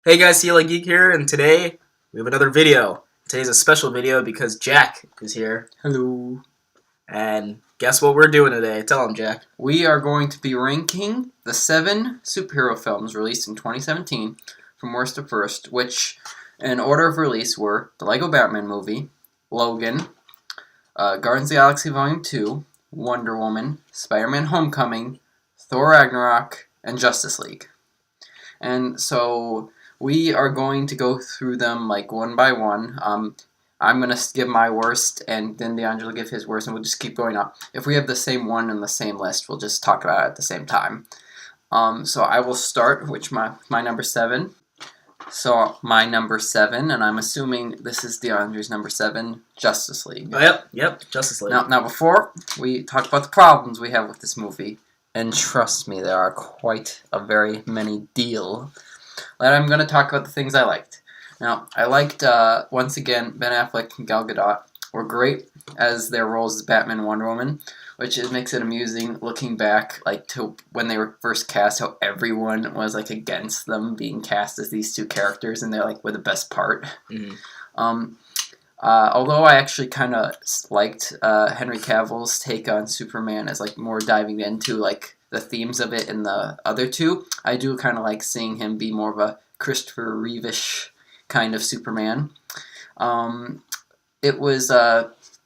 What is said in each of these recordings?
Hey guys, CLEGeek here, and today we have another video. Today's a special video because Jack is here. Hello. And guess what we're doing today? Tell him, Jack. We are going to be ranking the 7 superhero films released in 2017 from worst to first, which in order of release were the Lego Batman movie, Logan, Guardians of the Galaxy Volume 2, Wonder Woman, Spider-Man Homecoming, Thor Ragnarok, and Justice League. And so we are going to go through them like one by one. I'm going to give my worst, and then DeAndre will give his worst, and we'll just keep going up. If we have the same one in the same list, we'll just talk about it at the same time. So I will start, which my number 7. So my number 7, and I'm assuming this is DeAndre's number 7, Justice League. Oh, yep, Justice League. Now before we talk about the problems we have with this movie, and trust me, there are quite a very many deal, that I'm going to talk about the things I liked. Now, I liked, once again, Ben Affleck and Gal Gadot were great as their roles as Batman and Wonder Woman, which makes it amusing looking back, like, to when they were first cast, how everyone was, like, against them being cast as these two characters, and they're, like, were the best part. Mm-hmm. Although I actually kind of liked Henry Cavill's take on Superman as, like, more diving into, like, the themes of it in the other two, I do kind of like seeing him be more of a Christopher Reeve-ish kind of Superman. It was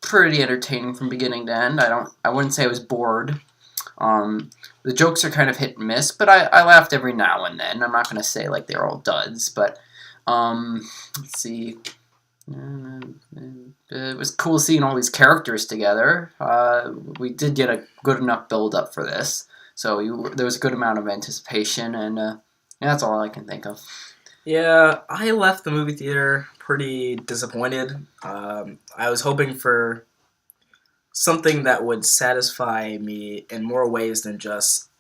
pretty entertaining from beginning to end. I wouldn't say I was bored. The jokes are kind of hit and miss, but I laughed every now and then. I'm not going to say like they're all duds, but let's see. It was cool seeing all these characters together. We did get a good enough build-up for this, so there was a good amount of anticipation, and yeah, that's all I can think of. Yeah, I left the movie theater pretty disappointed. I was hoping for something that would satisfy me in more ways than just,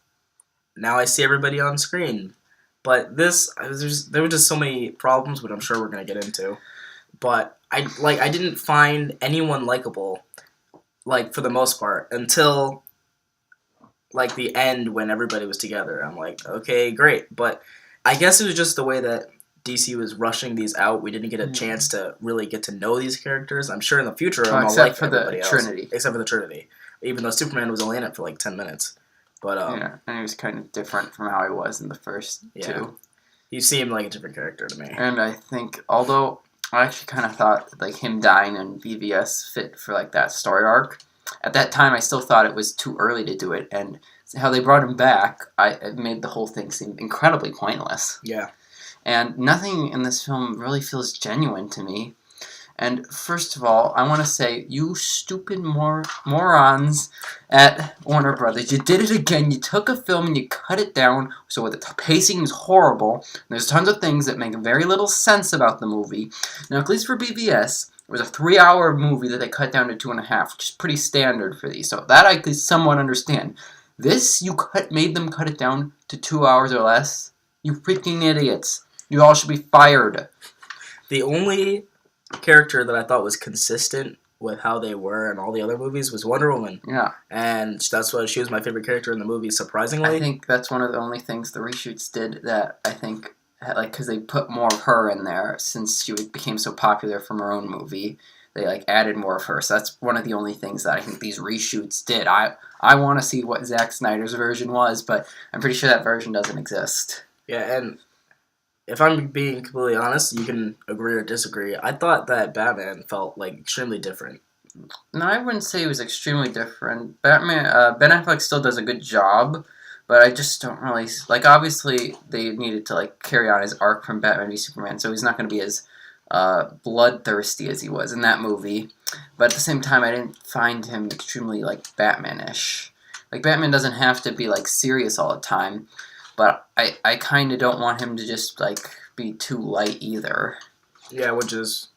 now I see everybody on screen. But there were just so many problems, which I'm sure we're going to get into. But I didn't find anyone likable, like, for the most part, until like the end when everybody was together. I'm like, okay, great. But I guess it was just the way that DC was rushing these out. We didn't get a chance to really get to know these characters. I'm sure in the future I'm all like everybody else. Except for the Trinity. Even though Superman was only in it for like 10 minutes. But yeah, and he was kind of different from how he was in the first two. He seemed like a different character to me. And I think, although I actually kind of thought like him dying in BVS fit for like that story arc. At that time, I still thought it was too early to do it, and how they brought him back, it made the whole thing seem incredibly pointless. Yeah. And nothing in this film really feels genuine to me. And first of all, I want to say, you stupid morons at Warner Brothers, you did it again. You took a film and you cut it down so the pacing is horrible. There's tons of things that make very little sense about the movie. Now, at least for BVS, it was a 3-hour movie that they cut down to 2.5, which is pretty standard for these. So that I could somewhat understand. This, made them cut it down to 2 hours or less? You freaking idiots. You all should be fired. The only character that I thought was consistent with how they were in all the other movies was Wonder Woman. Yeah. And that's why she was my favorite character in the movie, surprisingly. I think that's one of the only things the reshoots did that I think, like, because they put more of her in there since she became so popular from her own movie. They, like, added more of her. So that's one of the only things that I think these reshoots did. I want to see what Zack Snyder's version was, but I'm pretty sure that version doesn't exist. Yeah, and if I'm being completely honest, you can agree or disagree. I thought that Batman felt like extremely different. No, I wouldn't say he was extremely different. Ben Affleck still does a good job, but I just don't really like. Obviously, they needed to like carry on his arc from Batman v Superman, so he's not going to be as bloodthirsty as he was in that movie. But at the same time, I didn't find him extremely like Batman-ish. Like Batman doesn't have to be like serious all the time. But I kind of don't want him to just, like, be too light either. Yeah, which is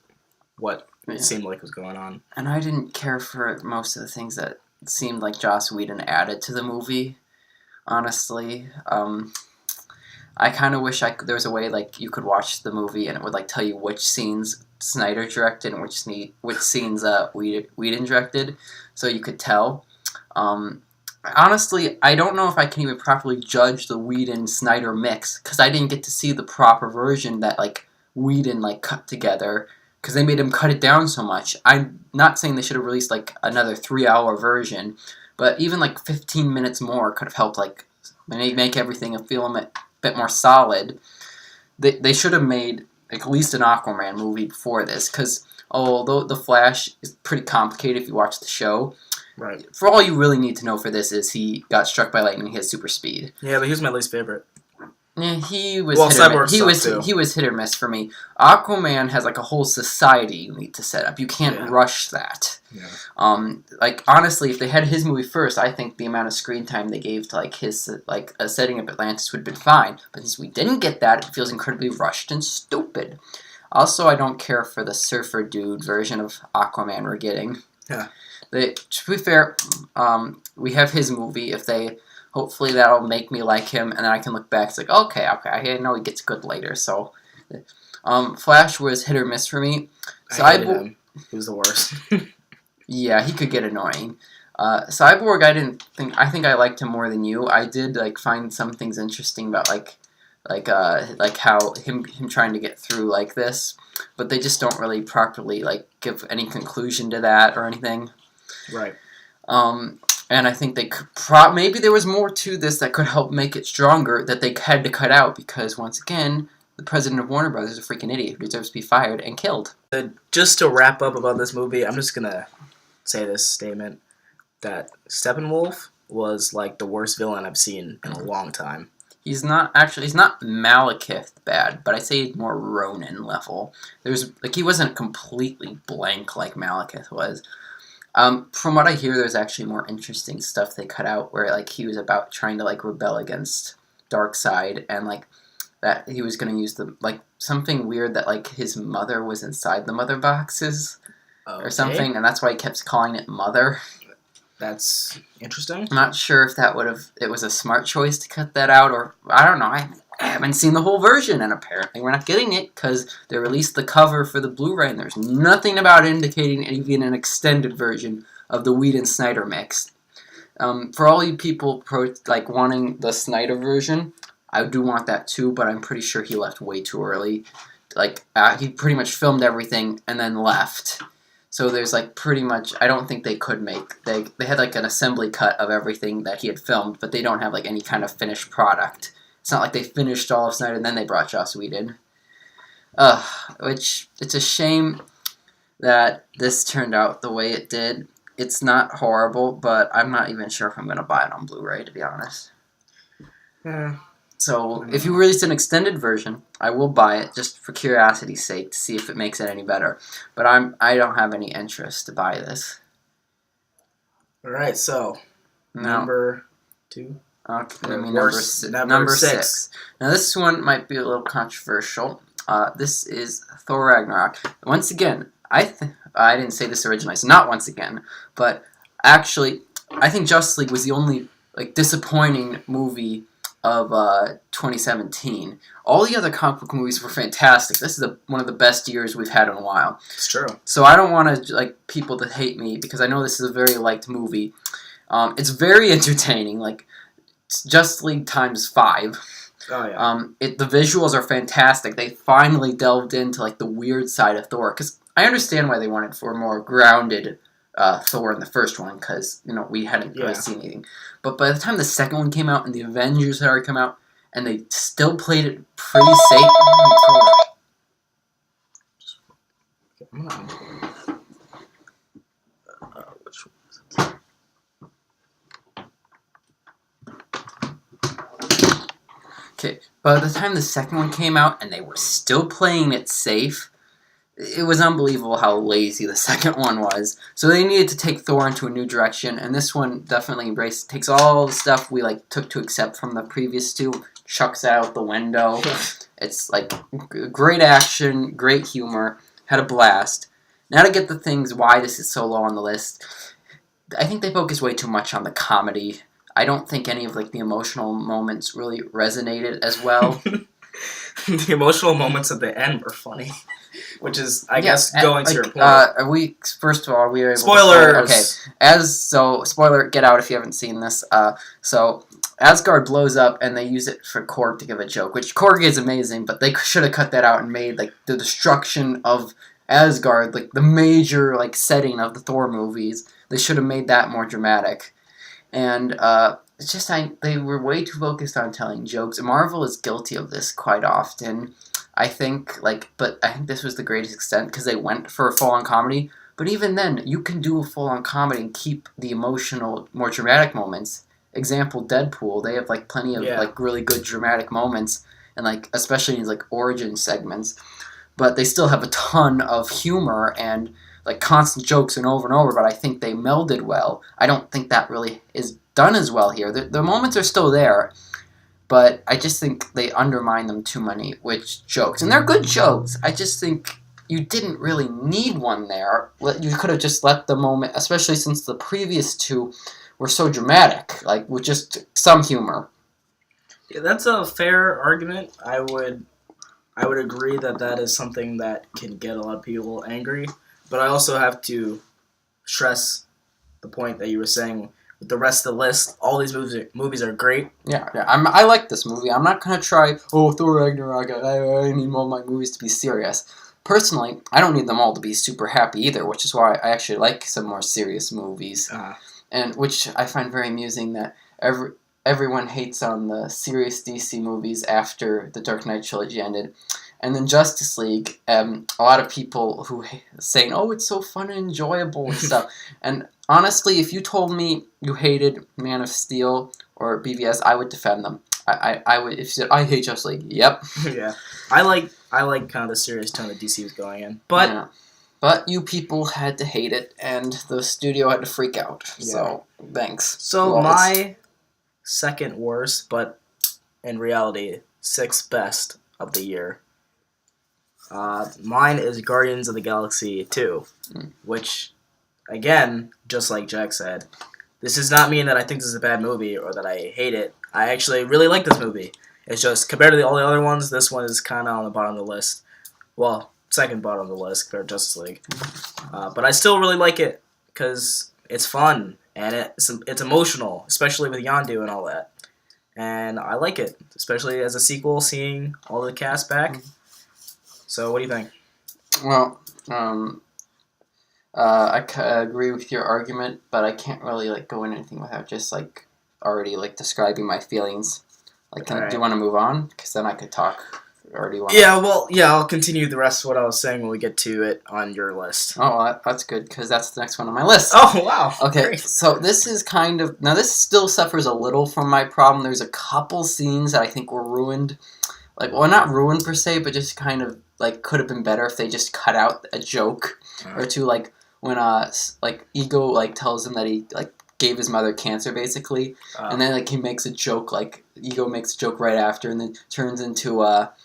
what it seemed like was going on. And I didn't care for most of the things that seemed like Joss Whedon added to the movie, honestly. I kind of wish there was a way, like, you could watch the movie and it would, like, tell you which scenes Snyder directed and which scenes Whedon directed, so you could tell. Honestly, I don't know if I can even properly judge the Whedon-Snyder mix, because I didn't get to see the proper version that, like, Whedon, like, cut together, because they made him cut it down so much. I'm not saying they should have released, like, another 3-hour version, but even, like, 15 minutes more could have helped, like, make everything feel a bit more solid. They should have made, like, at least an Aquaman movie before this, because although The Flash is pretty complicated if you watch the show, Right. for all you really need to know for this is he got struck by lightning. He has super speed. Yeah, but he was my least favorite. Yeah, he was Well, hit or Cyborg miss. He was hit or miss for me. Aquaman has like a whole society you need to set up. You can't rush that. Yeah. Like honestly, if they had his movie first, I think the amount of screen time they gave to like his like setting up Atlantis would have been fine. But since we didn't get that, it feels incredibly rushed and stupid. Also, I don't care for the surfer dude version of Aquaman we're getting. Yeah. To be fair, we have his movie. Hopefully that'll make me like him, and then I can look back. It's like, okay, I know he gets good later. So, Flash was hit or miss for me. I hated him. He was the worst. Yeah, he could get annoying. Cyborg, I think I liked him more than you. I did like find some things interesting about like how him trying to get through like this, but they just don't really properly like give any conclusion to that or anything. Right. And I think they could maybe there was more to this that could help make it stronger that they had to cut out because once again, the president of Warner Brothers is a freaking idiot who deserves to be fired and killed. Just to wrap up about this movie, I'm just gonna say this statement that Steppenwolf was like the worst villain I've seen in a long time. He's not Malekith bad, but I say he's more Ronin level. He wasn't completely blank like Malekith was. From what I hear, there's actually more interesting stuff they cut out where like he was about trying to like rebel against Darkseid and like that he was going to use something weird that like his mother was inside the mother boxes or something, and that's why he kept calling it Mother. That's interesting. I'm not sure if it was a smart choice to cut that out, or I don't know. I haven't seen the whole version, and apparently we're not getting it because they released the cover for the Blu-ray, and there's nothing about it indicating even an extended version of the Whedon-Snyder mix. For all you people wanting the Snyder version, I do want that too, but I'm pretty sure he left way too early. He pretty much filmed everything and then left. So there's pretty much, I don't think they could make, they had an assembly cut of everything that he had filmed, but they don't have any kind of finished product. It's not like they finished all of Snyder and then they brought Joss Whedon. Which, it's a shame that this turned out the way it did. It's not horrible, but I'm not even sure if I'm going to buy it on Blu-ray, to be honest. Yeah. So, if you release an extended version, I will buy it just for curiosity's sake to see if it makes it any better. But I don't have any interest to buy this. Alright, so number 2. Okay, number 6. Now this one might be a little controversial. This is Thor Ragnarok. Once again, I didn't say this originally, so not once again, but actually, I think Justice League was the only disappointing movie of 2017. All the other comic book movies were fantastic. This is one of the best years we've had in a while. It's true. So I don't want to people to hate me because I know this is a very liked movie. It's very entertaining. It's Justice League times 5. Oh yeah. The visuals are fantastic. They finally delved into the weird side of Thor because I understand why they wanted for a more grounded Thor in the first one because we hadn't really seen anything. But by the time the second one came out and the Avengers had already come out, and they still played it pretty safe. Which one is it? Okay, by the time the second one came out and they were still playing it safe, it was unbelievable how lazy the second one was. So they needed to take Thor into a new direction, and this one definitely takes all the stuff we took to accept from the previous two, chucks it out the window. It's great action, great humor, had a blast. Now to get the things why this is so low on the list, I think they focus way too much on the comedy. I don't think any of the emotional moments really resonated as well. The emotional moments at the end were funny. which is, I guess, going to your point. First of all, we are able Spoilers! To okay, spoiler, get out if you haven't seen this. So Asgard blows up, and they use it for Korg to give a joke, which Korg is amazing, but they should have cut that out and made, like, the destruction of Asgard, like, the major, like, setting of the Thor movies. They should have made that more dramatic. And, it's just, they were way too focused on telling jokes. Marvel is guilty of this quite often. I think, but I think this was the greatest extent, because they went for a full-on comedy. But even then, you can do a full-on comedy and keep the emotional, more dramatic moments. Example, Deadpool, they have, like, plenty of, like, really good dramatic moments, and, like, especially in, like, origin segments. But they still have a ton of humor and, like, constant jokes and over, but I think they melded well. I don't think that really is done as well here. The moments are still there, but I just think they undermine them too many with jokes. And they're good jokes. I just think you didn't really need one there. You could have just let the moment, especially since the previous two were so dramatic, like, with just some humor. Yeah, that's a fair argument. I would agree that is something that can get a lot of people angry. But I also have to stress the point that you were saying with the rest of the list. All these movies are great. Yeah. I like this movie. I'm not going to try, Thor Ragnarok, I need all my movies to be serious. Personally, I don't need them all to be super happy either, which is why I actually like some more serious movies. And which I find very amusing that everyone hates on the serious DC movies after the Dark Knight trilogy ended. And then Justice League, a lot of people who saying, it's so fun and enjoyable and stuff. And honestly, if you told me you hated Man of Steel or BVS, I would defend them. I would, if you said, I hate Justice League, yep. Yeah. I like kind of the serious tone that DC was going in. But yeah. But you people had to hate it, and the studio had to freak out. Yeah. So, thanks. So, my second worst, but in reality, sixth best of the year. Mine is Guardians of the Galaxy 2, which, again, just like Jack said, this does not mean that I think this is a bad movie or that I hate it. I actually really like this movie. It's just, compared to all the other ones, this one is kind of on the bottom of the list. Well, second bottom of the list compared to Justice League. But I still really like it because it's fun and it's emotional, especially with Yondu and all that. And I like it, especially as a sequel, seeing all the cast back. So, what do you think? Well, I agree with your argument, but I can't really go into anything without just already describing my feelings. Do you want to move on? Because then I could talk. Or do you want? Yeah, I'll continue the rest of what I was saying when we get to it on your list. Oh, well, that's good because that's the next one on my list. Oh, wow. Okay, great. So this is now this still suffers a little from my problem. There's a couple scenes that I think were ruined. Not ruined per se, but just kind of could have been better if they just cut out a joke or two. When Ego tells him that he gave his mother cancer basically, and then he makes a joke. Ego makes a joke right after, and then turns into what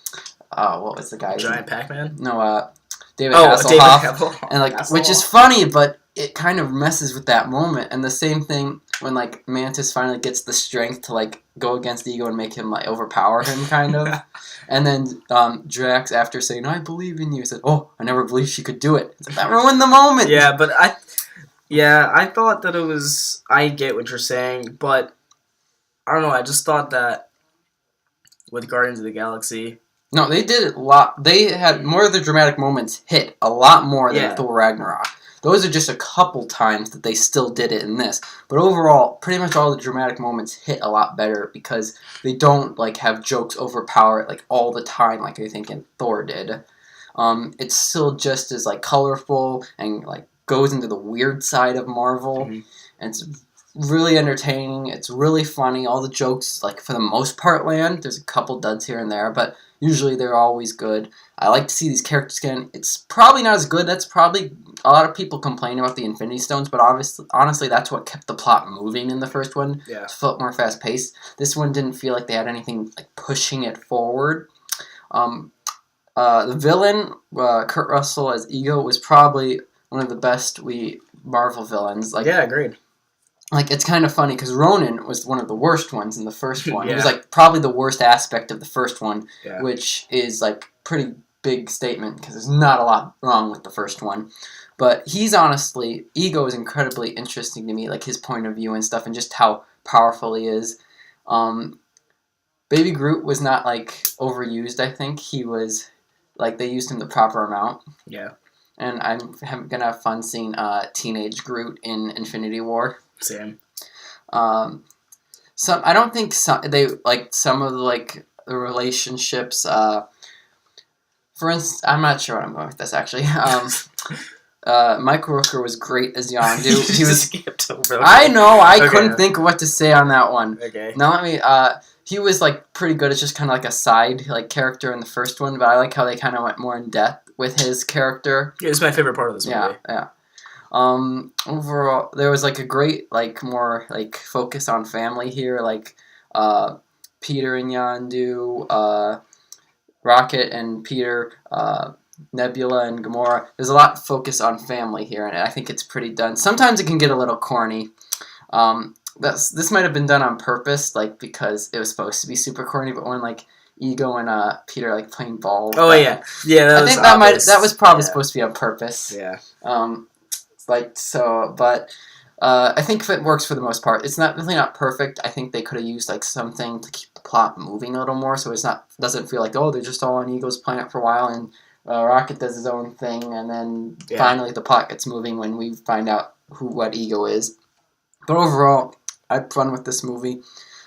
was the guy? Giant Pac-Man? No, David Hasselhoff. And which is funny, but it kind of messes with that moment. And the same thing when Mantis finally gets the strength to go against Ego and make him overpower him kind of. And then Drax, after saying "I believe in you," said, "Oh, I never believed she could do it." That ruined the moment. Yeah, but I thought that it was. I get what you're saying, but I don't know. I just thought that with Guardians of the Galaxy. No, they did it a lot. They had more of the dramatic moments hit a lot more than Thor Ragnarok. Those are just a couple times that they still did it in this. But overall, pretty much all the dramatic moments hit a lot better because they don't have jokes overpower it all the time like I think in Thor did. It's still just as colorful and goes into the weird side of Marvel. Mm-hmm. And it's really entertaining. It's really funny. All the jokes, for the most part, land. There's a couple duds here and there, but usually they're always good. I like to see these characters again. It's probably not as good. That's probably a lot of people complain about the Infinity Stones, but honestly, that's what kept the plot moving in the first one. Yeah. It felt more fast paced. This one didn't feel like they had anything pushing it forward. The villain, Kurt Russell as Ego, was probably one of the best Marvel villains. Yeah, agreed. It's kind of funny because Ronan was one of the worst ones in the first one. Yeah. He was probably the worst aspect of the first one, yeah. which is pretty big statement because there's not a lot wrong with the first one. But he's honestly, Ego is incredibly interesting to me, like his point of view and stuff, and just how powerful he is. Baby Groot was not like overused. I think he was like they used him the proper amount. Yeah. And I'm gonna have fun seeing teenage Groot in Infinity War. Same. I don't think they like some of the relationships. For instance, I'm not sure what I'm going with this actually. Michael Rooker was great as Yondu. He was. Skipped over. I know. I couldn't think of what to say on that one. Okay. Now let me. He was like pretty good. It's just kind of like a side character in the first one, but I like how they kind of went more in depth with his character. Yeah, it's my favorite part of this movie. Yeah. Overall, there was like a great more focus on family here, like Peter and Yondu, Rocket and Peter, Nebula and Gamora. There's a lot of focus on family here, and I think it's pretty done. Sometimes it can get a little corny. This might have been done on purpose, because it was supposed to be super corny. But when Ego and Peter playing ball. Oh yeah. I think that was probably supposed to be on purpose. Yeah. I think it works for the most part. It's really not perfect. I think they could have used something to keep the plot moving a little more, so doesn't feel like they're just all on Ego's planet for a while and Rocket does his own thing, and then finally the plot gets moving when we find out what Ego is. But overall, I had fun with this movie.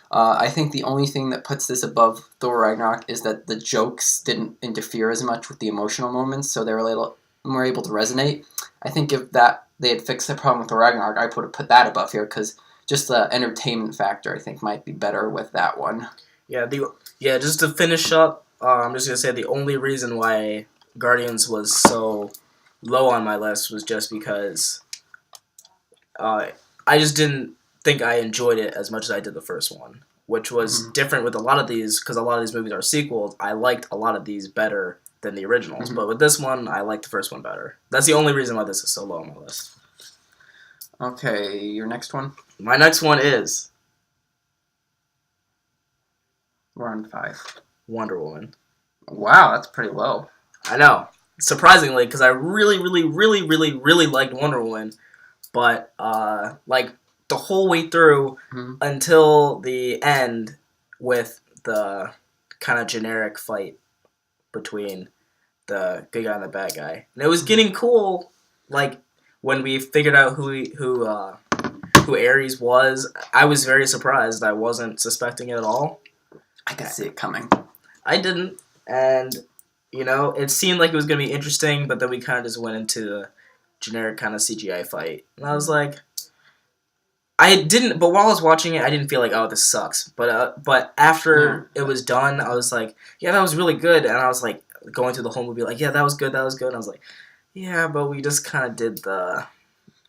I think the only thing that puts this above Thor Ragnarok is that the jokes didn't interfere as much with the emotional moments, so they were a little more able to resonate. I think if they had fixed the problem with Thor Ragnarok, I would have put that above here, because just the entertainment factor, I think, might be better with that one. Yeah, just to finish up, I'm just going to say the only reason why Guardians was so low on my list was just because I just didn't think I enjoyed it as much as I did the first one, which was different with a lot of these, because a lot of these movies are sequels. I liked a lot of these better than the originals, but with this one, I liked the first one better. That's the only reason why this is so low on my list. Okay, your next one? My next one is... We're on 5. Wonder Woman. Wow, that's pretty low. I know. Surprisingly, because I really, really, really, really, really liked Wonder Woman, but the whole way through until the end with the kind of generic fight between the good guy and the bad guy. And it was getting cool, when we figured out who Ares was. I was very surprised. I wasn't suspecting it at all. I could see it coming. I didn't, and it seemed like it was going to be interesting, but then we kind of just went into the generic kind of CGI fight. And I was like, but while I was watching it, I didn't feel like, oh, this sucks. But after it was done, I was like, yeah, that was really good. And I was going through the whole movie, yeah, that was good. And I was like, yeah, but we just kind of did the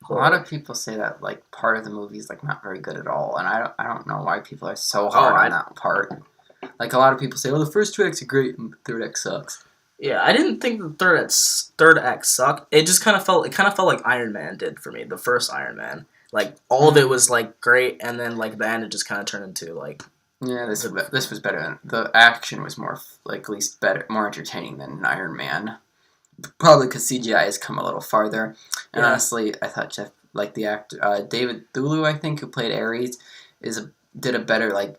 whole... A lot of people say that part of the movie is not very good at all, and I don't know why people are so hard on that part. A lot of people say, oh, the first 2 acts are great and the third act sucks. Yeah, I didn't think the third act sucked. It just kind of felt like Iron Man did for me, the first Iron Man. All of it was great, and then the end it just kind of turned into Yeah, this was better. The action was more at least better, more entertaining than Iron Man. Probably because CGI has come a little farther. And honestly, I thought the actor David Thulu, I think, who played Ares, did a better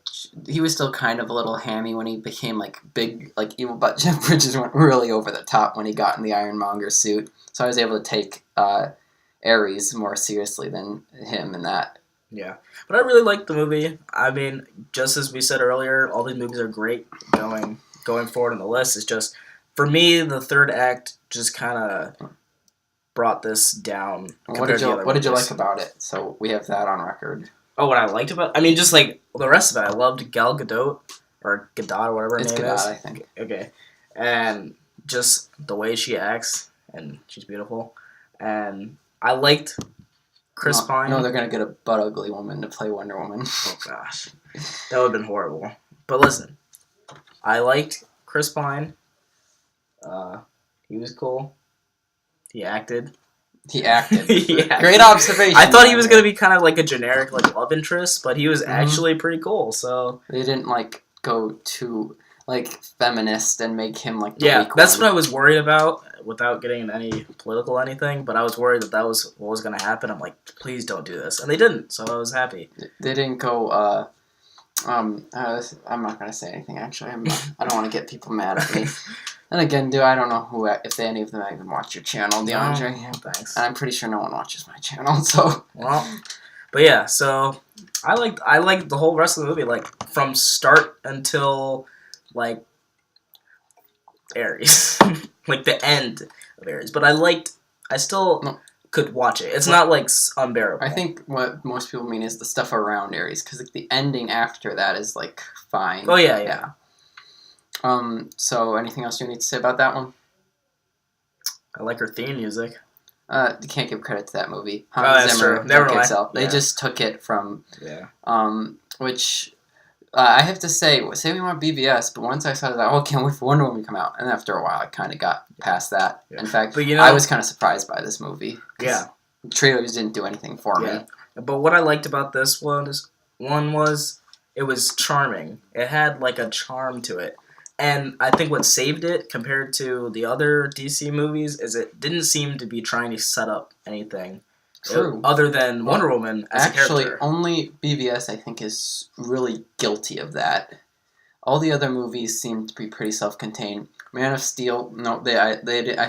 he was still kind of a little hammy when he became big evil, but Jeff Bridges went really over the top when he got in the Ironmonger suit. So I was able to take Ares more seriously than him in that. Yeah, but I really liked the movie. I mean, just as we said earlier, all these movies are great going forward on the list. It's just, for me, the third act just kind of brought this down. What did you like about it? So we have that on record. Oh, what I liked about it? I mean, just the rest of it. I loved Gal Gadot, or Gadot, or whatever her name Gadot, is. I think. Okay. And just the way she acts, and she's beautiful. And I liked Chris Pine. No, they're going to get a butt ugly woman to play Wonder Woman. Oh, gosh. That would have been horrible. But listen, I liked Chris Pine. He was cool. He acted. Yeah. Great observation. I thought he was going to be kind of a generic love interest, but he was actually pretty cool. So they didn't go too... like feminist and make him like the Yeah, weak that's one. what I was worried about, without getting into any political anything. But I was worried that was what was going to happen. I'm like, please don't do this, and they didn't. So I was happy. They didn't go. I'm not gonna say anything. Actually, I don't want to get people mad at me. And again, I don't know if any of them even watch your channel, DeAndre. No, thanks. And I'm pretty sure no one watches my channel. So Well, but yeah, so I liked the whole rest of the movie, like from start until like Aries, like the end of Aries. But I still No. could watch it. It's not like unbearable. I think what most people mean is the stuff around Aries, because like, the ending after that is like fine. Oh yeah. So anything else you need to say about that one? I like her theme music. You can't give credit to that movie. Oh, that's true. Never mind. Itself. They Yeah. just took it from Yeah. which I have to say we want BVS, but once I saw that, I can't wait for Wonder Woman to come out, and after a while, I kind of got past that. Yeah. In fact, But I was kind of surprised by this movie. Yeah. Trailers didn't do anything for me. But what I liked about this one was it was charming. It had like a charm to it. And I think what saved it compared to the other DC movies is it didn't seem to be trying to set up anything. True. Other than Wonder Woman as Actually, a character. only BVS, I think, is really guilty of that. All the other movies seem to be pretty self-contained. Man of Steel, no, I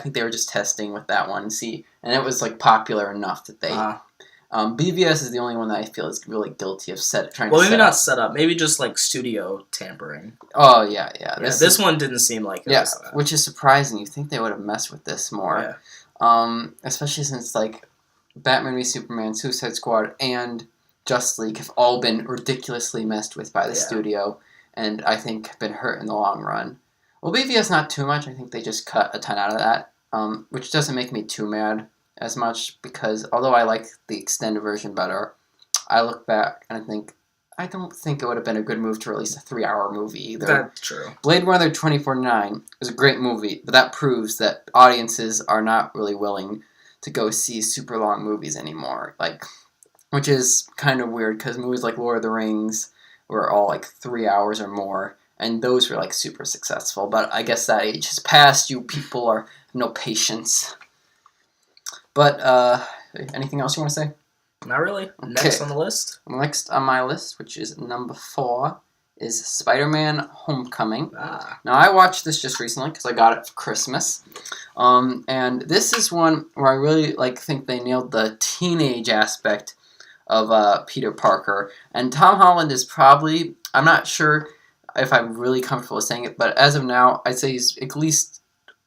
think they were just testing with that one. And it was like popular enough that they. BVS is the only one that I feel is really guilty of trying to set up. Well, maybe not set up. Maybe just like studio tampering. Oh yeah. This one didn't seem like it. Yeah, Was that. which is surprising. You think they would have messed with this more. Yeah. Especially since like Batman v Superman, Suicide Squad, and Justice League have all been ridiculously messed with by the studio, and I think have been hurt in the long run. Well, BVS not too much. I think they just cut a ton out of that, which doesn't make me too mad as much, because although I like the extended version better, I look back and I don't think it would have been a good move to release a 3-hour movie either. That's true. Blade Runner 2049 is a great movie, but that proves that audiences are not really willing to go see super long movies anymore. Which is kind of weird, because movies like Lord of the Rings were all like 3 hours or more, and those were like super successful. But I guess that age has passed. You people have no patience. But anything else you want to say? Not really. Next on the list? Next on my list, which is number 4, is Spider-Man Homecoming. Now, I watched this just recently because I got it for Christmas. And this is one where I really think they nailed the teenage aspect of Peter Parker. And Tom Holland is probably, I'm not sure if I'm really comfortable saying it, but as of now, I'd say he's at least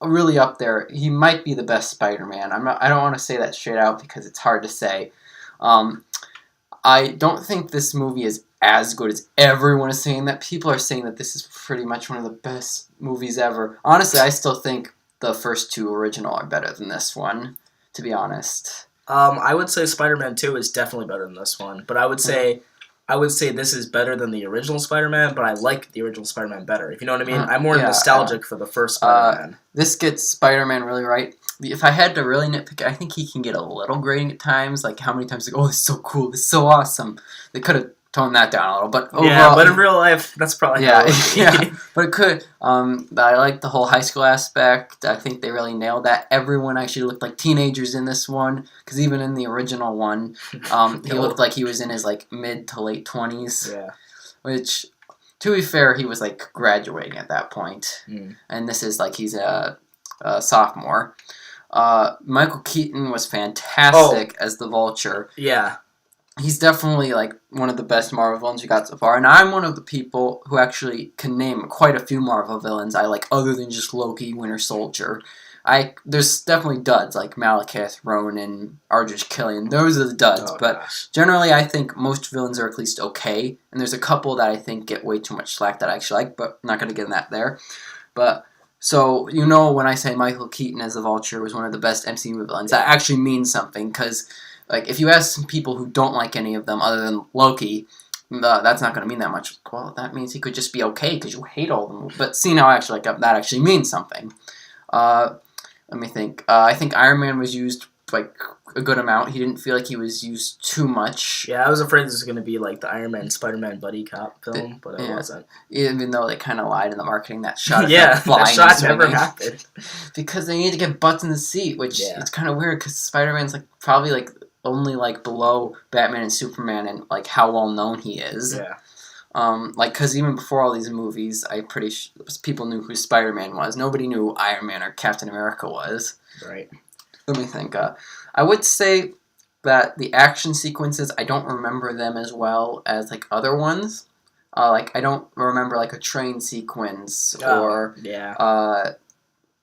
really up there. He might be the best Spider-Man. I don't want to say that straight out because it's hard to say. I don't think this movie is as good as everyone is saying that. People are saying that this is pretty much one of the best movies ever. Honestly, I still think the first 2 original are better than this one, to be honest. I would say Spider-Man 2 is definitely better than this one, but I would say this is better than the original Spider-Man, but I like the original Spider-Man better. If you know what I mean? I'm more nostalgic for the first Spider-Man. This gets Spider-Man really right. If I had to really nitpick, I think he can get a little grating at times. Like how many times, this is so cool, this is so awesome. They could have toned that down a little, but overall, yeah. But in real life, that's probably how it would be. yeah. But it could. I like the whole high school aspect. I think they really nailed that. Everyone actually looked like teenagers in this one, because even in the original one, he looked like he was in his mid to late 20s. Yeah. Which, to be fair, he was graduating at that point, and this is he's a sophomore. Michael Keaton was fantastic as the Vulture. Yeah. He's definitely one of the best Marvel villains we got so far, and I'm one of the people who actually can name quite a few Marvel villains I like other than just Loki, Winter Soldier. There's definitely duds like Malekith, Ronan, Ardris Killian. Those are the duds, but generally I think most villains are at least okay, and there's a couple that I think get way too much slack that I actually like, but I'm not going to get in that there. But so, when I say Michael Keaton as the Vulture was one of the best MCU villains, that actually means something, because if you ask some people who don't like any of them other than Loki, that's not going to mean that much. Well, that means he could just be okay because you hate all of them. But seeing how I actually like that actually means something. Let me think. I think Iron Man was used like a good amount. He didn't feel like he was used too much. Yeah, I was afraid this was going to be like the Iron Man, Spider-Man buddy cop film, but it wasn't. Even though they kind of lied in the marketing, that shot that shot never happened. Because they need to get butts in the seat, which it's kind of weird because Spider-Man's like probably like only like below Batman and Superman and like how well known he is. Yeah. Like, because even before all these movies, people knew who Spider-Man was. Nobody knew who Iron Man or Captain America was. Right. Let me think. I would say that the action sequences, I don't remember them as well as like other ones. Like, I don't remember like a train sequence or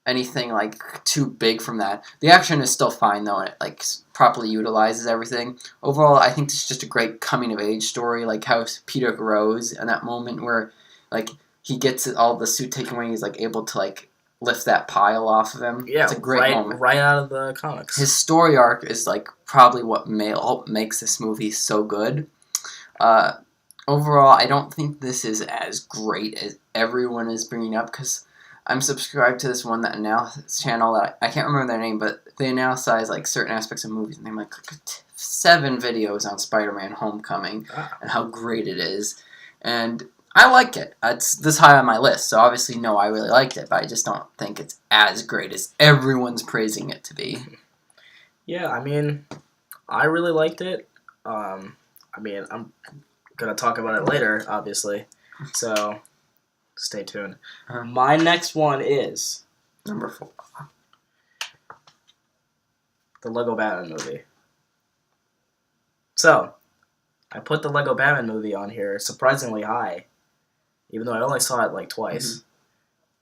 anything like too big from that. The action is still fine though, and it like properly utilizes everything. Overall, I think it's just a great coming of age story, like how Peter grows in that moment where like he gets all the suit taken away, he's like able to like lift that pile off of him. Yeah, it's a great moment. Right out of the comics. His story arc is like probably what makes this movie so good. Overall, I don't think this is as great as everyone is bringing up because I'm subscribed to this one channel that I can't remember their name, but they analyze like certain aspects of movies, and they make like 7 videos on Spider-Man: Homecoming and how great it is, and I like it. It's this high on my list, so obviously, I really liked it, but I just don't think it's as great as everyone's praising it to be. Yeah, I mean, I really liked it. I'm gonna talk about it later, obviously, so stay tuned. My next one is number 4, the Lego Batman movie. So, I put the Lego Batman movie on here surprisingly high, even though I only saw it like twice.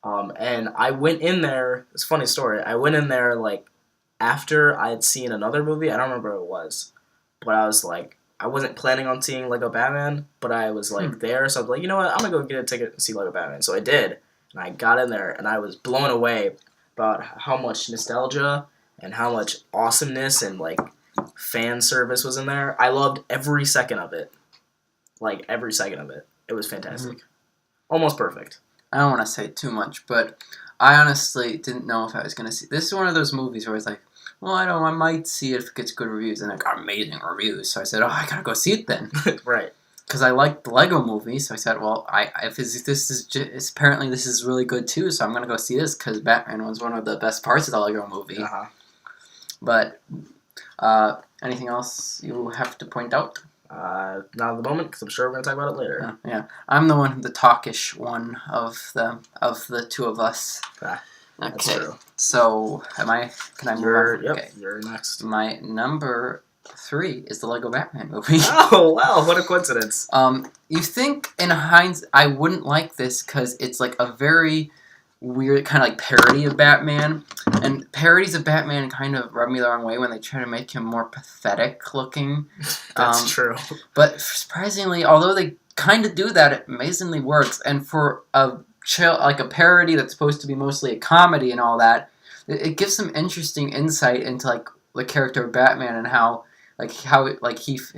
And I went in there. It's a funny story. I went in there like after I had seen another movie. I don't remember what it was, but I was like, I wasn't planning on seeing Lego Batman, but I was like there, so I was like, you know what, I'm gonna go get a ticket and see Lego Batman. So I did, and I got in there, and I was blown away about how much nostalgia and how much awesomeness and like fan service was in there. I loved every second of it, like every second of it. It was fantastic, almost perfect. I don't want to say too much, but I honestly didn't know if I was gonna see. This is one of those movies where it's like, well, I might see it if it gets good reviews, and it got amazing reviews. So I said, I gotta go see it then. Right. Because I liked the Lego movie, so I said, well, apparently this is really good too, so I'm gonna go see this because Batman was one of the best parts of the Lego movie. But anything else you have to point out? Not at the moment, because I'm sure we're gonna talk about it later. Yeah, I'm the one, the talkish one of the two of us. That's Okay, true. so can I move on? Yep, Okay. you're next. My number 3 is the Lego Batman movie. Oh, wow, what a coincidence. You think in hindsight I wouldn't like this because it's like a very weird kind of like parody of Batman, and parodies of Batman kind of rub me the wrong way when they try to make him more pathetic looking. That's true. But surprisingly, although they kind of do that, it amazingly works, and for a parody that's supposed to be mostly a comedy and all that, it gives some interesting insight into like the character of Batman and how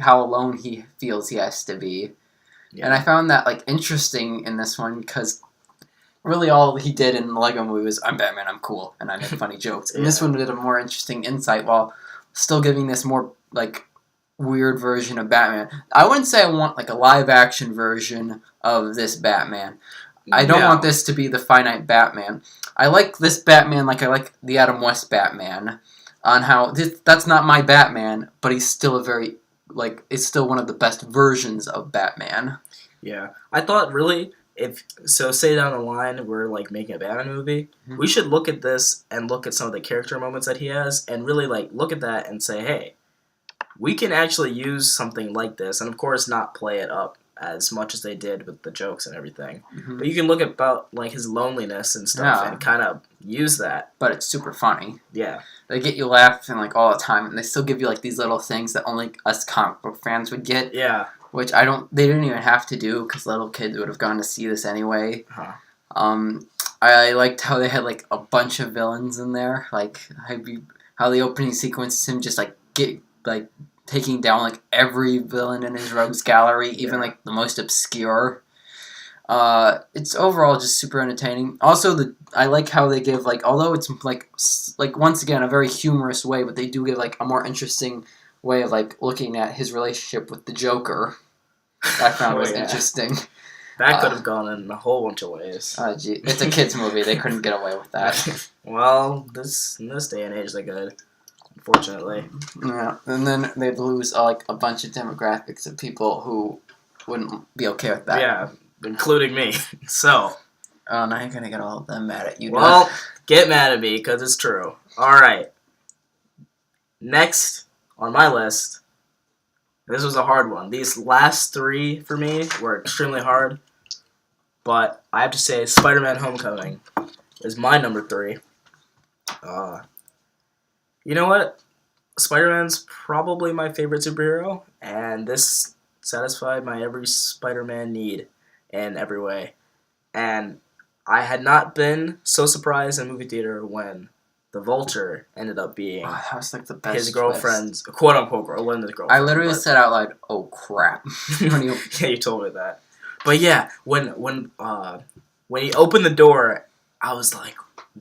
alone he feels he has to be. Yeah. And I found that like interesting in this one because really all he did in the Lego movie was, I'm Batman, I'm cool, and I make funny jokes. And this one did a more interesting insight while still giving this more like weird version of Batman. I wouldn't say I want like a live action version of this Batman. I don't want this to be the finite Batman. I like this Batman like I like the Adam West Batman, on how that's not my Batman, but he's still it's still one of the best versions of Batman. Yeah. I thought really, say down the line we're like making a Batman movie, we should look at this and look at some of the character moments that he has and really like look at that and say, hey, we can actually use something like this, and of course not play it up as much as they did with the jokes and everything. But you can look about like his loneliness and stuff and kind of use that. But it's super funny. Yeah. They get you laughing like all the time, and they still give you like these little things that only us comic book fans would get. Yeah. Which they didn't even have to do because little kids would have gone to see this anyway. I liked how they had like a bunch of villains in there, like how the opening sequence is him just taking down like every villain in his rogues gallery, even like the most obscure. It's overall just super entertaining. Also, I like how they give although it's once again a very humorous way, but they do give a more interesting way of looking at his relationship with the Joker. I found was interesting. That could have gone in a whole bunch of ways. Gee, it's a kids movie. They couldn't get away with that. Well, in this day and age, they could. Unfortunately. Yeah, and then they'd lose a bunch of demographics of people who wouldn't be okay with that. Yeah, including me. So. Oh, now you're gonna get all of them mad at you. Well, get mad at me because it's true. All right. Next on my list. This was a hard one. These last three for me were extremely hard. But I have to say, Spider-Man Homecoming is my number 3. You know what? Spider-Man's probably my favorite superhero, and this satisfied my every Spider-Man need in every way. And I had not been so surprised in a movie theater when the Vulture ended up being that was the best his girlfriend's quote-unquote girlfriend. I literally said out loud, "Oh crap!" Yeah, you told me that. But yeah, when he opened the door, I was like,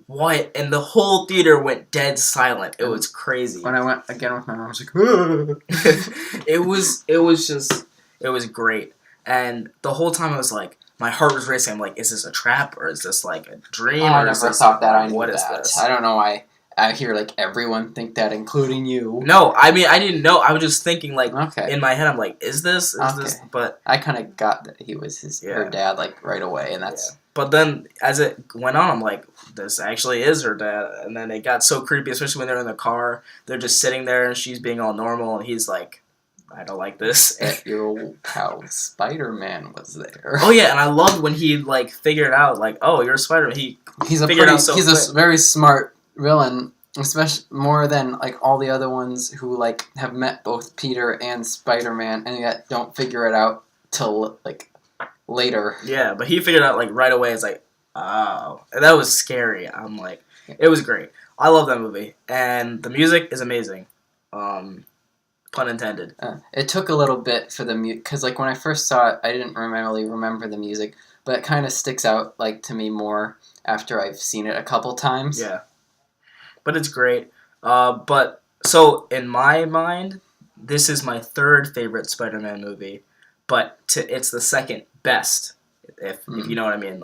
"What?" And the whole theater went dead silent. It was crazy. When I went again with my mom, I was like, it was great. And the whole time I was like, my heart was racing. I'm like, is this a trap or is this a dream? I never thought that. I knew what that. Is this? I don't know why. I hear everyone think that, including you. No, I mean I didn't know. I was just thinking okay. In my head. I'm like, is this? This? But I kind of got that he was her dad right away, and that's. Yeah. But then as it went on, I'm like, this actually is her dad. And then it got so creepy, especially when they're in the car. They're just sitting there, and she's being all normal, and he's like, I don't like this. How Spider-Man was there. Oh yeah, and I loved when he figured out oh, you're Spider-Man. He's a very smart villain, especially more than all the other ones who have met both Peter and Spider-Man and yet don't figure it out till later. Yeah, but he figured out right away. It's oh, and that was scary. I'm like, it was great. I love that movie, and the music is amazing. Pun intended. It took a little bit for the music because when I first saw it, I didn't really remember the music, but it kind of sticks out to me more after I've seen it a couple times. Yeah. But it's great. But so in my mind, this is my 3rd favorite Spider-Man movie, but it's the 2nd best, if you know what I mean.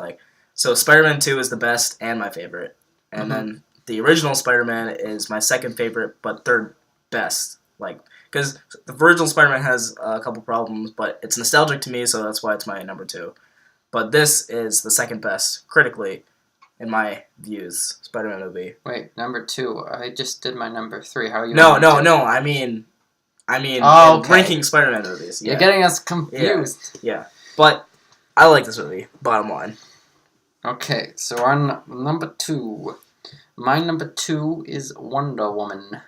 So Spider-Man 2 is the best and my favorite, and then the original Spider-Man is my 2nd favorite, but 3rd best. Because the original Spider-Man has a couple problems, but it's nostalgic to me, so that's why it's my number 2. But this is the 2nd best critically. In my views, Spider-Man movie. Wait, number 2. I just did my number 3. How are you? No. I mean, ranking Spider-Man movies. Yeah. You're getting us confused. Yeah, but I like this movie. Bottom line. Okay, so on number 2, my number 2 is Wonder Woman.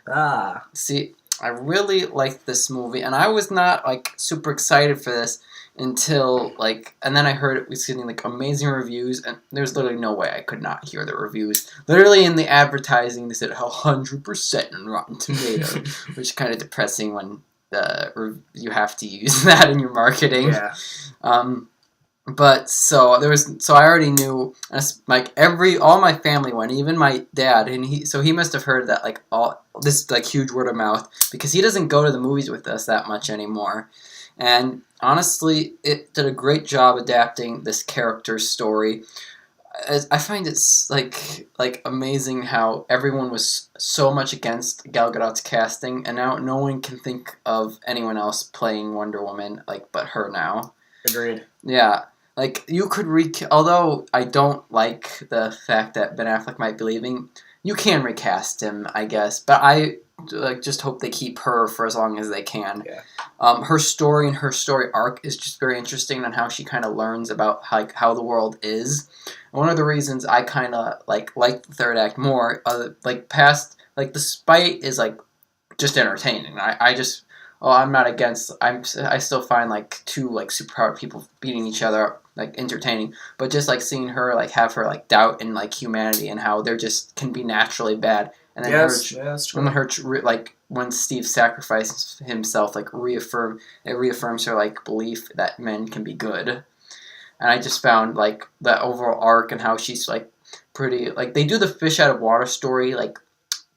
See, I really liked this movie, and I was not super excited for this until and then I heard it was getting amazing reviews, and there's literally no way I could not hear the reviews. Literally in the advertising they said 100% on Rotten Tomatoes, which is kind of depressing when you have to use that in your marketing. Yeah. But so I already knew, all my family went, even my dad, and he must have heard that all this huge word of mouth because he doesn't go to the movies with us that much anymore. And honestly, it did a great job adapting this character's story. I find it's amazing how everyone was so much against Gal Gadot's casting, and now no one can think of anyone else playing Wonder Woman but her now. Agreed. Yeah, you could although I don't like the fact that Ben Affleck might be leaving, you can recast him, I guess. But I just hope they keep her for as long as they can. Yeah. Her story and her story arc is just very interesting on how she kind of learns about how the world is. And one of the reasons I kind of like the third act more, despite is just entertaining. I'm not against. I still find two superpowered people beating each other entertaining, but just seeing her have her doubt in humanity and how they're just can be naturally bad. And then that's true. When Steve sacrifices himself, it reaffirms her belief that men can be good. and I just found like the overall arc and how she's like pretty like they do the fish out of water story like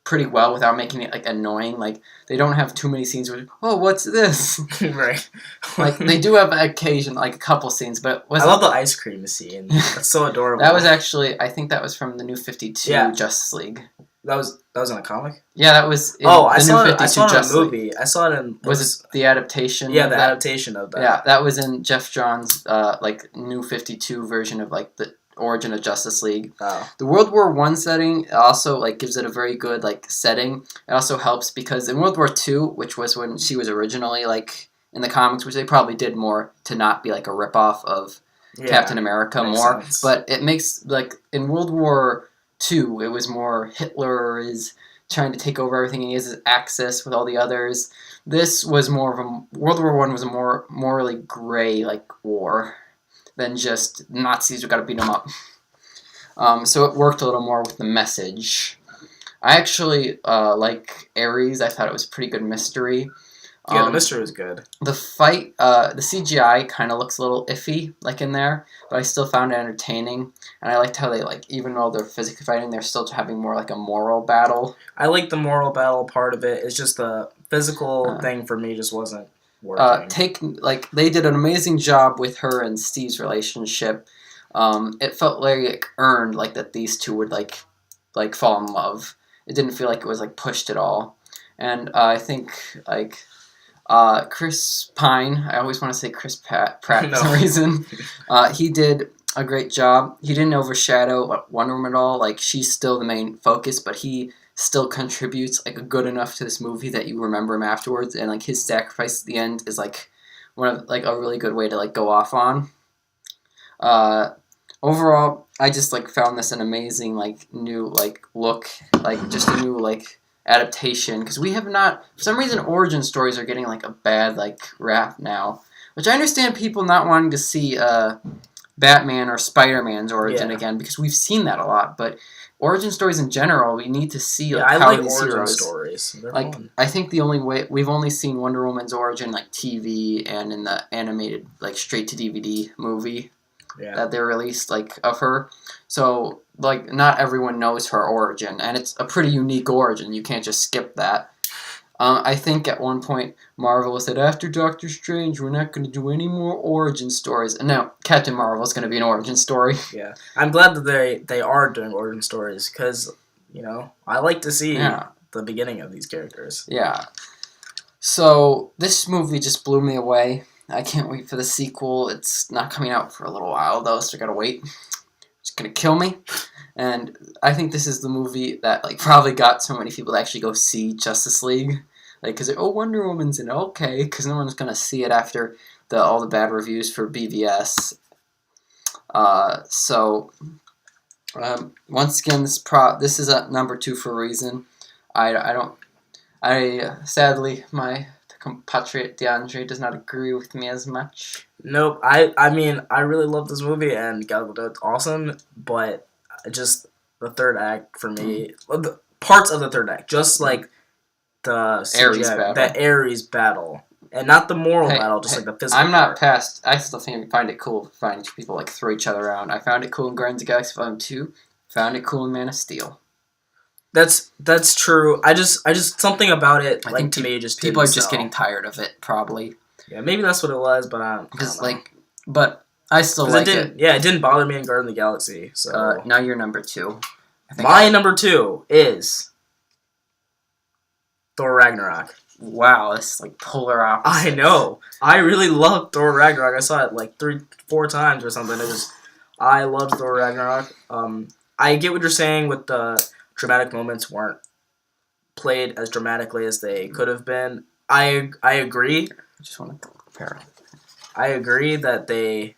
pretty well without making it like annoying. Like they don't have too many scenes where what's this? Right. Like they do have occasion like a couple scenes, but I love the ice cream scene. That's so adorable. That was actually I think that was from the New 52 Justice League. That was in a comic? Yeah, that was in I saw New 52 it, I saw it in Justice a movie. League. I saw it in Was it the adaptation? Yeah, the adaptation of that. Yeah, that was in Jeff Johns like New 52 version of like the origin of Justice League. Oh. The World War I setting also like gives it a very good like setting. It also helps because in World War II, which was when she was originally like in the comics, which they probably did more to not be like a ripoff of Captain America more. Sense. But it makes like in World War II, it was more Hitler is trying to take over everything and he has his axis with all the others. This was more of a World War I was a more morally gray like war than just Nazis who got to beat them up. So it worked a little more with the message. I actually like Ares. I thought it was a pretty good mystery. Yeah, the mystery was good. The fight, the CGI kind of looks a little iffy, like in there, but I still found it entertaining. And I liked how they like, even though they're physically fighting, they're still having more like a moral battle. I like the moral battle part of it. It's just the physical thing for me just wasn't working. They did an amazing job with her and Steve's relationship. It felt like earned, like that these two would like fall in love. It didn't feel like it was like pushed at all. And I think like. Chris Pine, I always want to say Chris Pratt for some reason. He did a great job. He didn't overshadow Wonder Woman at all. Like she's still the main focus, but he still contributes like good enough to this movie that you remember him afterwards. And like his sacrifice at the end is like one of like a really good way to like go off on. Overall, I just like found this an amazing like new like look, like just a new like adaptation because we have not for some reason origin stories are getting like a bad like rap now, which I understand people not wanting to see Batman or Spider-Man's origin again because we've seen that a lot, but origin stories in general we need to see like, I how like these origin heroes stories. They're like fun. I think the only way we've only seen Wonder Woman's origin like TV and in the animated like straight to DVD movie that they released like of her, so like not everyone knows her origin, and it's a pretty unique origin. You can't just skip that. I think at one point Marvel said after Doctor Strange we're not going to do any more origin stories, and now Captain Marvel is going to be an origin story. Yeah, I'm glad that they are doing origin stories because I like to see the beginning of these characters. Yeah. So this movie just blew me away. I can't wait for the sequel. It's not coming out for a little while though, so I gotta wait. It's gonna kill me. And I think this is the movie that like probably got so many people to actually go see Justice League, like because Wonder Woman's in it, okay, because no one's gonna see it after all the bad reviews for BVS. Once again, this is at number 2 for a reason. Sadly my compatriot DeAndre does not agree with me as much. Nope. I mean, I really love this movie and Gal Gadot's awesome, but just the third act for me, the parts of the third act, just like the Ares battle, and not the moral battle, just like the physical. I'm not past. I still find it cool finding people like throw each other around. I found it cool in Guardians of the Galaxy Volume 2. Found it cool in Man of Steel. That's true. I just something about it like to me just people are just getting tired of it probably. Yeah, maybe that's what it was, but but I still like it. Yeah, it didn't bother me in Guardians of the Galaxy. So now you're number 2. My number 2 is Thor Ragnarok. Wow, that's like polar opposites. I know. I really loved Thor Ragnarok. I saw it like 3-4 times or something. I loved Thor Ragnarok. I get what you're saying with the dramatic moments weren't played as dramatically as they could have been. I agree. I just want to compare. I agree that they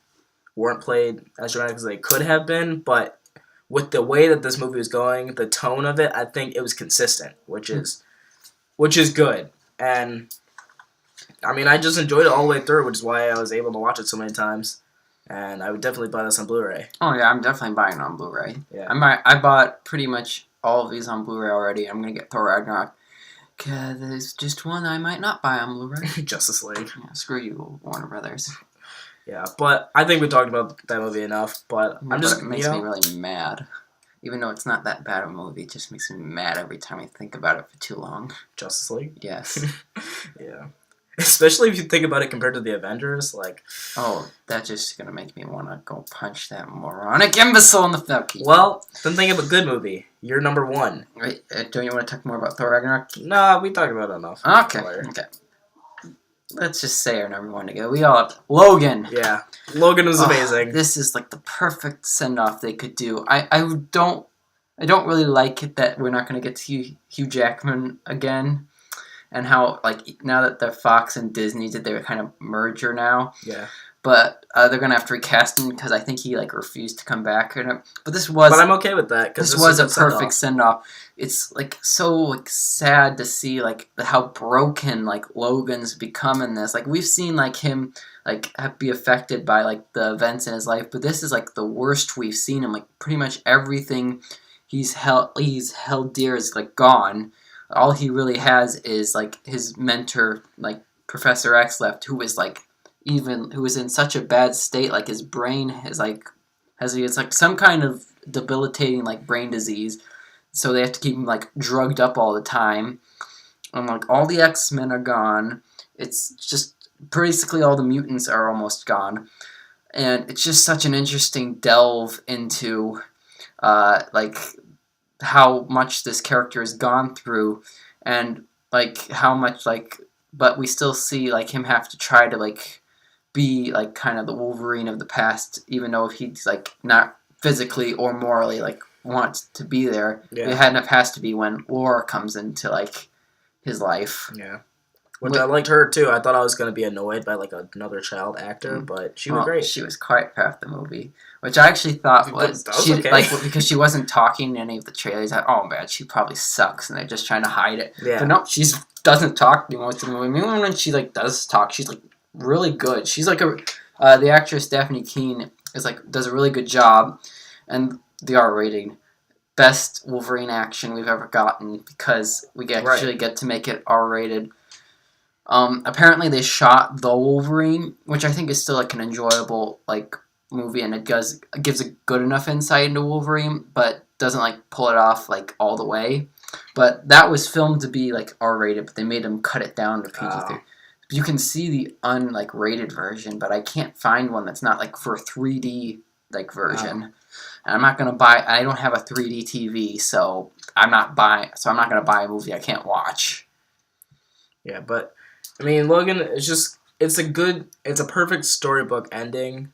weren't played as dramatic as they could have been, but with the way that this movie was going, the tone of it, I think it was consistent, which is good. And I mean, I just enjoyed it all the way through, which is why I was able to watch it so many times. And I would definitely buy this on Blu-ray. Oh yeah, I'm definitely buying it on Blu-ray. Yeah. I bought pretty much all of these on Blu-ray already. I'm gonna get Thor Ragnarok. There's just one I might not buy on Blu-ray. Justice League. Yeah, screw you, Warner Brothers. Yeah, but I think we talked about that movie enough. But I'm just, But it makes me really mad. Even though it's not that bad of a movie, it just makes me mad every time I think about it for too long. Justice League. Yes. Yeah. Especially if you think about it compared to the Avengers, like. Oh, that's just gonna make me want to go punch that moronic imbecile in the face. Well, then think of a good movie. You're number one. Wait, don't you want to talk more about Thor Ragnarok? Nah, we talked about it enough. Okay. Let's just say our number one to go. We all have Logan. Yeah, Logan was amazing. This is like the perfect send off they could do. I don't really like it that we're not gonna get to Hugh Jackman again, and how like now that the Fox and Disney did their kind of merger now. Yeah. But they're gonna have to recast him because I think he like refused to come back. But this was. But I'm okay with that because this was a perfect send off. It's like so like sad to see like how broken like Logan's become in this. Like we've seen like him like be affected by like the events in his life, but this is like the worst we've seen him. Like pretty much everything he's held dear is like gone. All he really has is like his mentor, like Professor X left, who was in such a bad state, like his brain is like it's like some kind of debilitating like brain disease, so they have to keep him like drugged up all the time. And like all the X-Men are gone. It's just basically all the mutants are almost gone, and it's just such an interesting delve into like how much this character has gone through, and like how much like, but we still see like him have to try to like be like kind of the Wolverine of the past, even though he's like not physically or morally like wants to be there. Yeah. It had enough has to be when Laura comes into like his life. Yeah. Which I liked her too. I thought I was gonna be annoyed by like another child actor, but she was great. She was quite half the movie, which I actually thought was she okay. like because she wasn't talking in any of the trailers. Oh man, she probably sucks, and they're just trying to hide it. Yeah. But no, she doesn't talk most of the movie. Even when she like does talk, she's like really good. She's like the actress Stephanie Keane is like does a really good job, and the R rating, best Wolverine action we've ever gotten because we actually get to make it R rated. Apparently they shot the Wolverine, which I think is still like an enjoyable like movie, and it gives a good enough insight into Wolverine, but doesn't like pull it off like all the way. But that was filmed to be like R rated, but they made them cut it down to PG-13. You can see the rated version, but I can't find one that's not like for a 3D like version. And I'm not gonna buy. I don't have a 3D TV, so I'm not gonna buy a movie I can't watch. Yeah, but I mean, Logan is it's a perfect storybook ending.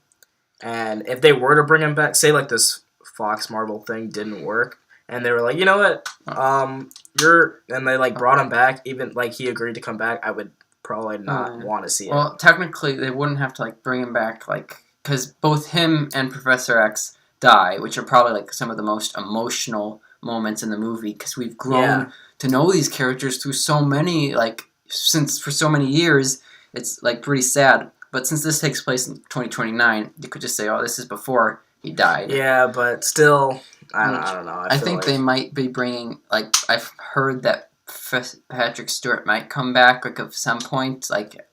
And if they were to bring him back, say like this Fox Marvel thing didn't work, and they were like, you know what, and they like brought him back, even like he agreed to come back, I would probably not want to see it. Well, technically, they wouldn't have to like bring him back, like because both him and Professor X die, which are probably like some of the most emotional moments in the movie because we've grown to know these characters through so many for so many years. It's like pretty sad. But since this takes place in 2029, you could just say, "Oh, this is before he died." Yeah, but still, I don't know. I think they might be bringing like I've heard that Patrick Stewart might come back like at some point, like,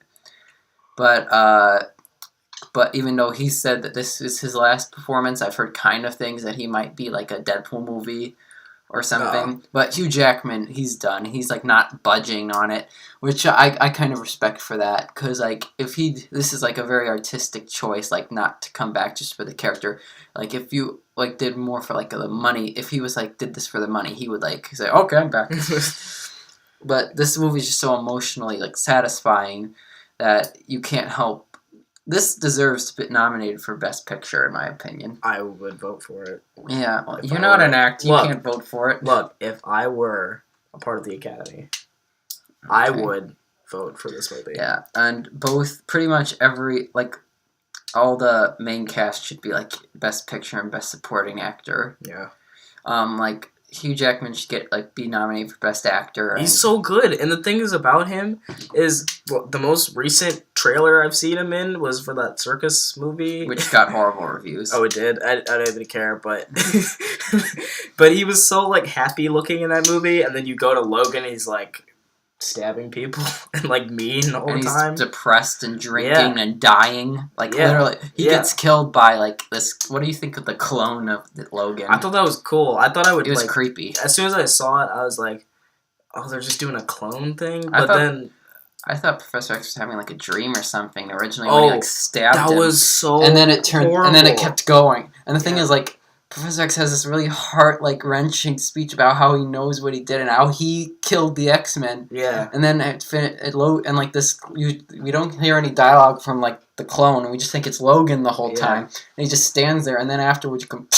but even though he said that this is his last performance, I've heard kind of things that he might be like a Deadpool movie or something. But Hugh Jackman, he's done. He's like not budging on it, which I kind of respect for that, because like if this is like a very artistic choice, like not to come back just for the character. Like if you like did more for like the money, if he was like did this for the money, he would like say, okay, I'm back. But this movie is just so emotionally like satisfying that you can't help. This deserves to be nominated for Best Picture, in my opinion. I would vote for it. Yeah, well, you're not an actor. You can't vote for it. Look, if I were a part of the Academy, I would vote for this movie. Yeah, and pretty much all the main cast should be like Best Picture and Best Supporting Actor. Yeah. Like Hugh Jackman should be nominated for Best Actor. He's so good, and the thing is about him is the most recent trailer I've seen him in was for that circus movie, which got horrible reviews. Oh, it did. I don't even care, but but he was so like happy looking in that movie, and then you go to Logan, and he's like stabbing people and like mean all and the he's time. depressed and drinking and dying. Like literally, he gets killed by like this. What do you think of the clone of Logan? I thought that was cool. I thought I would. It was like, creepy. As soon as I saw it, I was like, "Oh, they're just doing a clone thing." But I thought Professor X was having like a dream or something originally when he like stabbed him. That was so. And then it turned, horrible. and then it kept going. And the thing is, like, Professor X has this really heart wrenching speech about how he knows what he did and how he killed the X-Men. Yeah. And then and like this, we don't hear any dialogue from like the clone, and we just think it's Logan the whole time. And he just stands there, and then afterwards you come.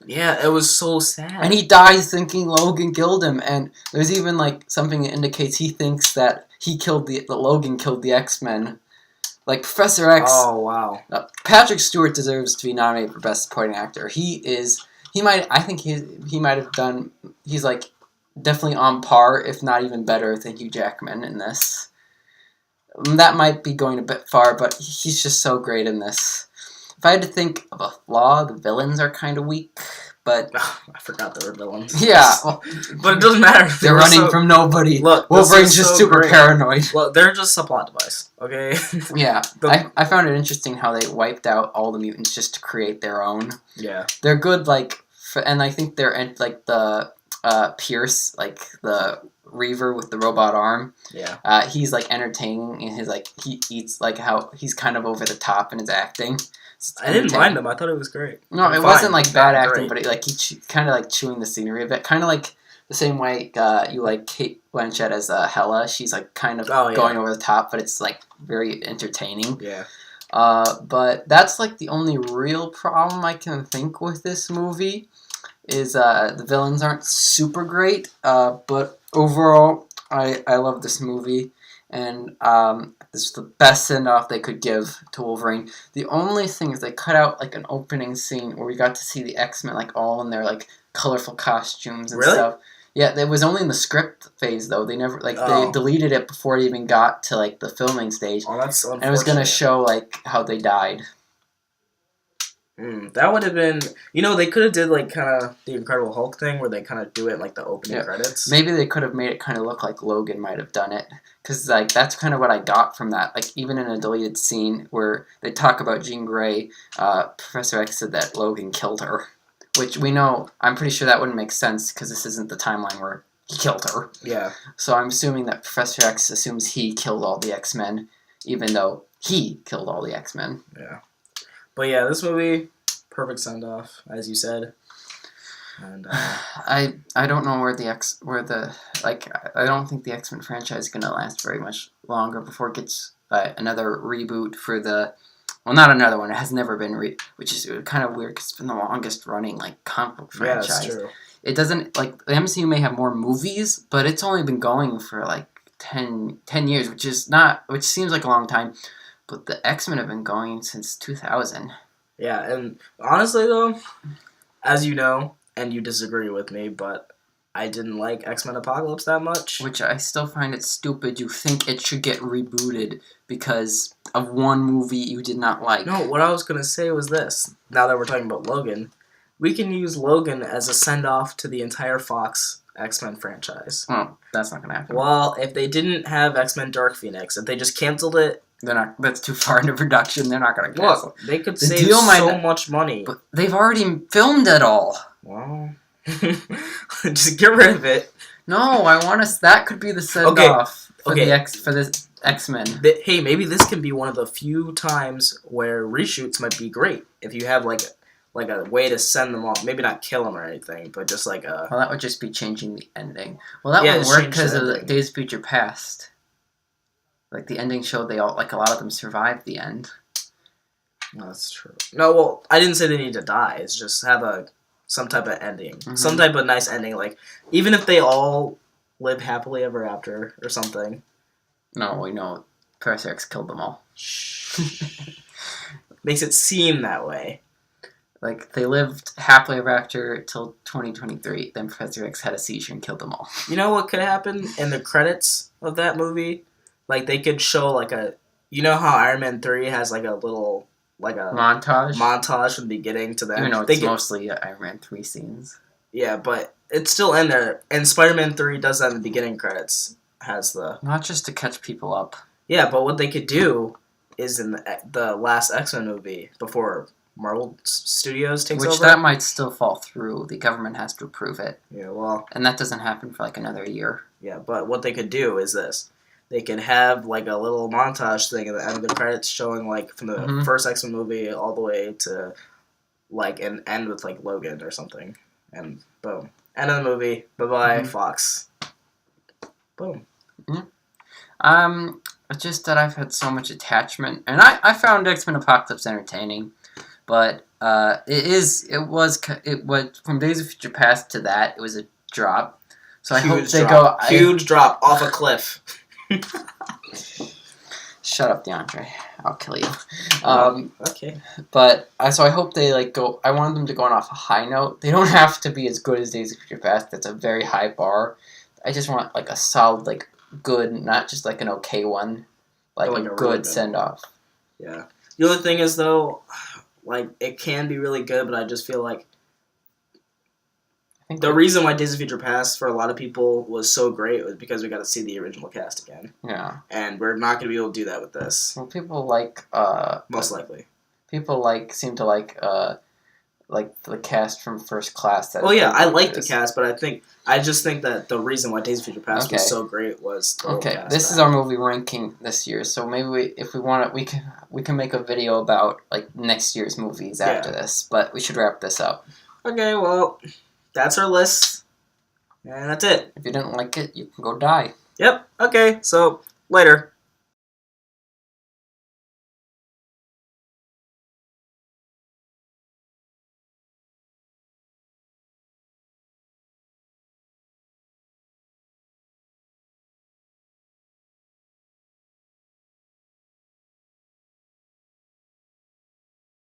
Yeah, it was so sad. And he dies thinking Logan killed him, and there's even like something that indicates he thinks that that Logan killed the X-Men. Like Professor X. Oh wow. Patrick Stewart deserves to be nominated for Best Supporting Actor. He's like definitely on par, if not even better, than Hugh Jackman in this. That might be going a bit far, but he's just so great in this. If I had to think of a flaw, the villains are kind of weak, but... I forgot there were villains. Yeah. But it doesn't matter. They're running from nobody. Look, Wolverine's just super paranoid. Well, they're just a plot device, okay? Yeah. I found it interesting how they wiped out all the mutants just to create their own. Yeah. They're good, like... And I think they're, like, the... Pierce, like, the... Reaver with the robot arm. Yeah. He's, like, entertaining in his, like... He eats, like, how... He's kind of over the top in his acting. I didn't mind him. I thought it was great. No, it wasn't like bad acting, but like he kind of like chewing the scenery a bit. Kind of like the same way you like Kate Blanchett as Hela. She's like kind of going over the top, but it's like very entertaining. Yeah. But that's like the only real problem I can think with this movie is the villains aren't super great. But overall, I love this movie. And this is the best send-off they could give to Wolverine. The only thing is they cut out like an opening scene where we got to see the X-Men like all in their like colorful costumes and stuff. Yeah, it was only in the script phase though. They never they deleted it before it even got to like the filming stage. Oh, that's unfortunate. And it was gonna show like how they died. That would have been, they could have did like kind of the Incredible Hulk thing where they kind of do it in like the opening credits. Maybe they could have made it kind of look like Logan might have done it, because like that's kind of what I got from that. Like even in a deleted scene where they talk about Jean Grey, Professor X said that Logan killed her, which we know. I'm pretty sure that wouldn't make sense because this isn't the timeline where he killed her. Yeah. So I'm assuming that Professor X assumes he killed all the X-Men, even though he killed all the X-Men. Yeah. But yeah, this movie, perfect send-off, as you said. And I don't know I don't think the X-Men franchise is gonna last very much longer before it gets another reboot for not another one. It has never been which is kind of weird because it's been the longest running like comic book franchise. Yeah, that's true. It doesn't like the MCU may have more movies, but it's only been going for like 10 years, which seems like a long time. But the X-Men have been going since 2000. Yeah, and honestly though, as you know, and you disagree with me, but I didn't like X-Men Apocalypse that much. Which I still find it stupid. You think it should get rebooted because of one movie you did not like. No, what I was going to say was this. Now that we're talking about Logan, we can use Logan as a send-off to the entire Fox X-Men franchise. Oh, that's not going to happen. Well, if they didn't have X-Men Dark Phoenix, if they just canceled it, that's too far into production. They're not going to cancel. They could save so much money. But they've already filmed it all. Well, just get rid of it. No, I want us. That could be the send-off for the X-Men. Hey, maybe this can be one of the few times where reshoots might be great. If you have like a way to send them off, maybe not kill them or anything, but just like a... Well, that would just be changing the ending. Well, that would work because of the Days of Future Past. Like, the ending showed they all, like, a lot of them survived the end. No, that's true. No, well, I didn't say they need to die. It's just have some type of ending. Mm-hmm. Some type of nice ending. Like, even if they all live happily ever after or something. No, we know Professor X killed them all. Makes it seem that way. Like, they lived happily ever after till 2023. Then Professor X had a seizure and killed them all. You know what could happen in the credits of that movie? Like, they could show, like, you know how Iron Man 3 has, like, a little, like, a... Montage from the beginning to the end? You know, it's mostly Iron Man 3 scenes. Yeah, but it's still in there. And Spider-Man 3 does that in the beginning credits. has the Not just to catch people up. yeah, but what they could do is in the last X-Men movie before Marvel Studios takes Which over. that might still fall through. The government has to approve it. Yeah, well, And that doesn't happen for like another year. yeah, but what they could do is this. They could have like a little montage thing at the end of the credits showing like from the first X-Men movie all the way to like an end with like Logan or something. And boom. End of the movie. Bye-bye, Fox. Boom. It's just that I've had so much attachment, and I found X-Men Apocalypse entertaining, but it was from Days of Future Past to that it was a drop. So I hope they go huge drop off a cliff. Shut up, DeAndre. I'll kill you. Okay. But so I hope they like go. I wanted them to go on off a high note. They don't have to be as good as Days of Future Past. That's a very high bar. I just want like a solid, like good, not just like an okay one, like a good really send off. Yeah. The other thing is though, like it can be really good, but I just feel like the reason why Days of Future Past for a lot of people was so great was because we got to see the original cast again. Yeah. And we're not going to be able to do that with this. Well, people like most likely. People seem to like the cast from First Class. Well, yeah, I like the cast, but I just think that the reason why Days of Future Past was so great was the cast. This is our movie ranking this year, so maybe if we want it, we can make a video about like next year's movies after this. But we should wrap this up. Okay, well, that's our list, and that's it. If you didn't like it, you can go die. Yep. Okay. So later.